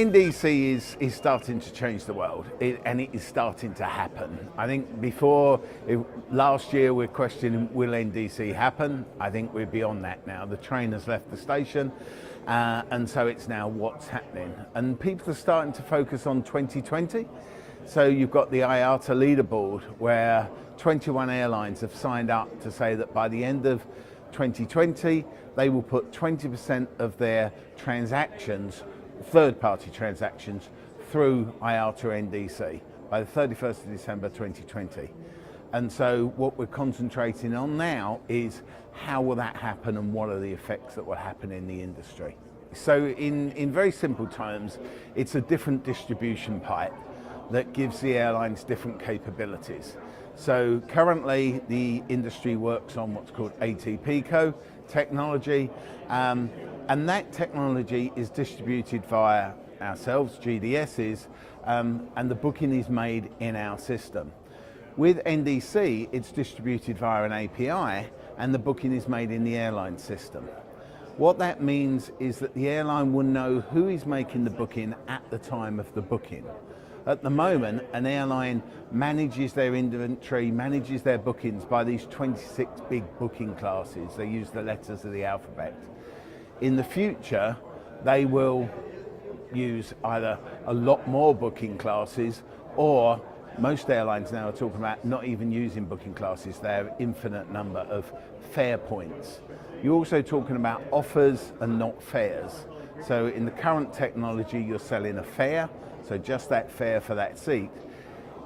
NDC is starting to change the world, and it is starting to happen. I think last year we're questioning, will NDC happen? I think we're beyond that now. The train has left the station, and so it's now what's happening. And people are starting to focus on 2020. So you've got the IATA leaderboard where 21 airlines have signed up to say that by the end of 2020, they will put 20% of their transactions, third-party transactions, through IATA NDC by the 31st of December 2020. And so what we're concentrating on now is how will that happen and what are the effects that will happen in the industry. So in very simple terms, it's a different distribution pipe that gives the airlines different capabilities. So currently the industry works on what's called ATPCO technology, and that technology is distributed via ourselves, GDSs, and the booking is made in our system. With NDC, it's distributed via an API, and the booking is made in the airline system. What that means is that the airline will know who is making the booking at the time of the booking. At the moment, an airline manages their inventory, manages their bookings by these 26 big booking classes. They use the letters of the alphabet. In the future, they will use either a lot more booking classes, or most airlines now are talking about not even using booking classes. They have infinite number of fare points. You're also talking about offers and not fares. So in the current technology, you're selling a fare, so just that fare for that seat.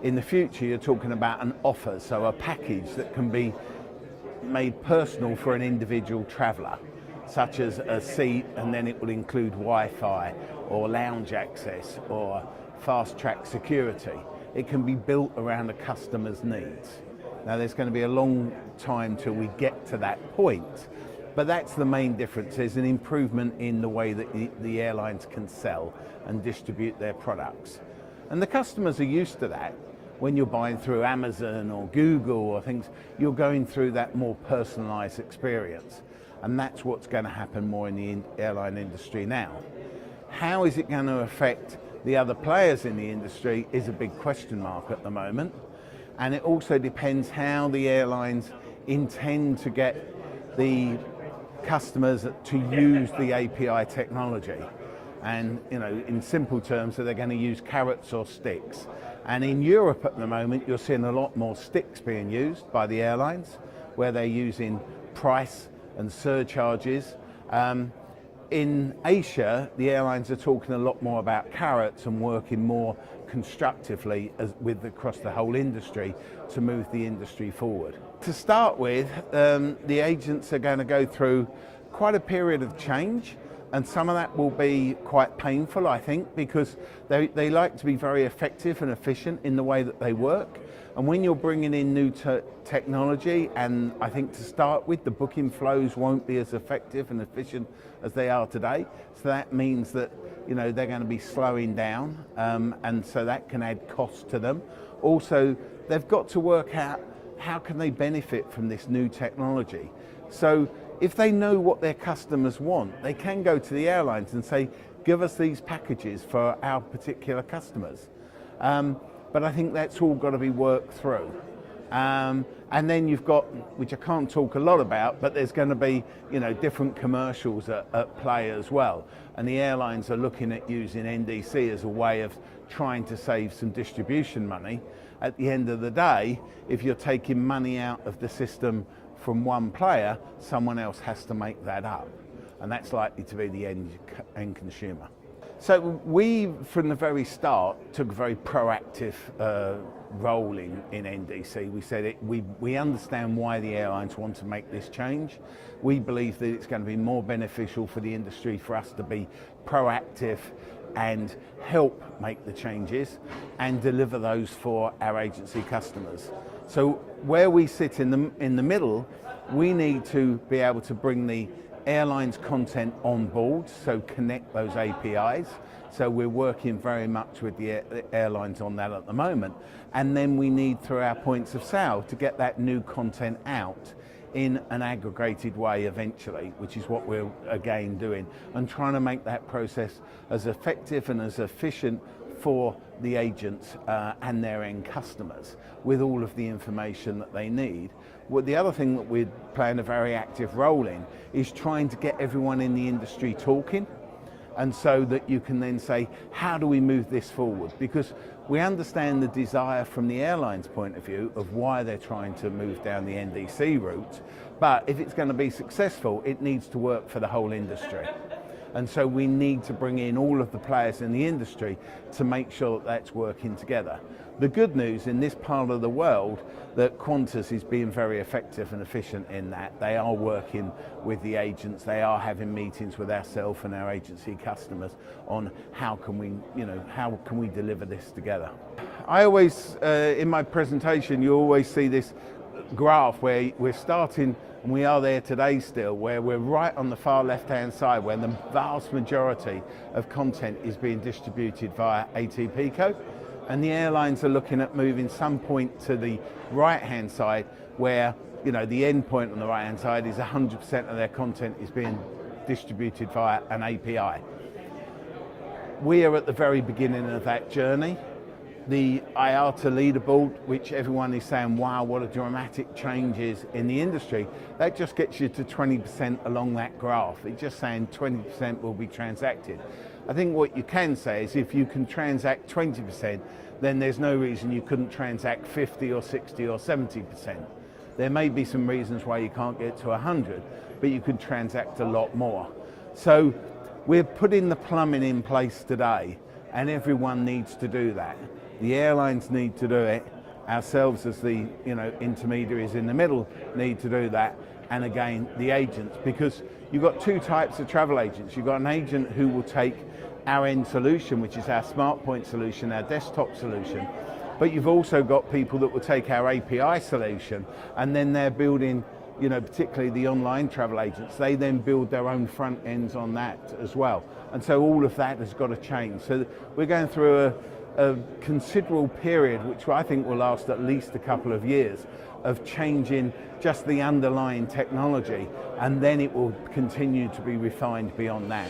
In the future, you're talking about an offer, so a package that can be made personal for an individual traveller, such as a seat, and then it will include Wi-Fi or lounge access or fast track security. It can be built around a customer's needs. Now there's going to be a long time till we get to that point, but that's the main difference. There's an improvement in the way that the airlines can sell and distribute their products. And the customers are used to that. When you're buying through Amazon or Google or things, you're going through that more personalized experience. And that's what's going to happen more in the airline industry now. How is it going to affect the other players in the industry is a big question mark at the moment. And it also depends how the airlines intend to get the customers to use the API technology. And in simple terms, are they going to use carrots or sticks? And in Europe at the moment, you're seeing a lot more sticks being used by the airlines, where they're using price and surcharges. In Asia, the airlines are talking a lot more about carrots and working more constructively across the whole industry to move the industry forward. To start with, the agents are going to go through quite a period of change, and some of that will be quite painful, I think, because they like to be very effective and efficient in the way that they work. And when you're bringing in new technology, and I think to start with, the booking flows won't be as effective and efficient as they are today. So that means that they're going to be slowing down, and so that can add cost to them. Also, they've got to work out how can they benefit from this new technology. So if they know what their customers want, they can go to the airlines and say, give us these packages for our particular customers. But I think that's all got to be worked through. And then you've got, which I can't talk a lot about, but there's going to be different commercials at play as well. And the airlines are looking at using NDC as a way of trying to save some distribution money. At the end of the day, if you're taking money out of the system from one player, someone else has to make that up. And that's likely to be the end consumer. So we, from the very start, took a very proactive role in NDC. We said we understand why the airlines want to make this change. We believe that it's going to be more beneficial for the industry for us to be proactive and help make the changes and deliver those for our agency customers. So where we sit in the middle, we need to be able to bring the airlines content on board, so connect those APIs. So we're working very much with the airlines on that at the moment. And then we need, through our points of sale, to get that new content out in an aggregated way eventually, which is what we're again doing, and trying to make that process as effective and as efficient for the agents and their end customers with all of the information that they need. Well, the other thing that we're playing a very active role in is trying to get everyone in the industry talking, and so that you can then say, how do we move this forward? Because we understand the desire from the airline's point of view of why they're trying to move down the NDC route, but if it's going to be successful, it needs to work for the whole industry. And so we need to bring in all of the players in the industry to make sure that that's working together. The good news in this part of the world, that Qantas is being very effective and efficient in that. They are working with the agents, they are having meetings with ourselves and our agency customers on how can we deliver this together. I always, in my presentation, you always see this graph where we're starting, and we are there today still, where we're right on the far left-hand side, where the vast majority of content is being distributed via ATP code. And the airlines are looking at moving some point to the right-hand side, where the end point on the right-hand side is 100% of their content is being distributed via an API. We are at the very beginning of that journey. The IATA leaderboard, which everyone is saying, wow, what a dramatic changes in the industry, that just gets you to 20% along that graph. It's just saying 20% will be transacted. I think what you can say is if you can transact 20%, then there's no reason you couldn't transact 50 or 60 or 70%. There may be some reasons why you can't get to 100, but you could transact a lot more. So we're putting the plumbing in place today, and everyone needs to do that. The airlines need to do it. Ourselves as the intermediaries in the middle need to do that. And again, the agents, because you've got two types of travel agents. You've got an agent who will take our end solution, which is our SmartPoint solution, our desktop solution, but you've also got people that will take our API solution, and then they're building, particularly the online travel agents, they then build their own front ends on that as well. And so all of that has got to change. So we're going through a considerable period, which I think will last at least a couple of years, of changing just the underlying technology, and then it will continue to be refined beyond that.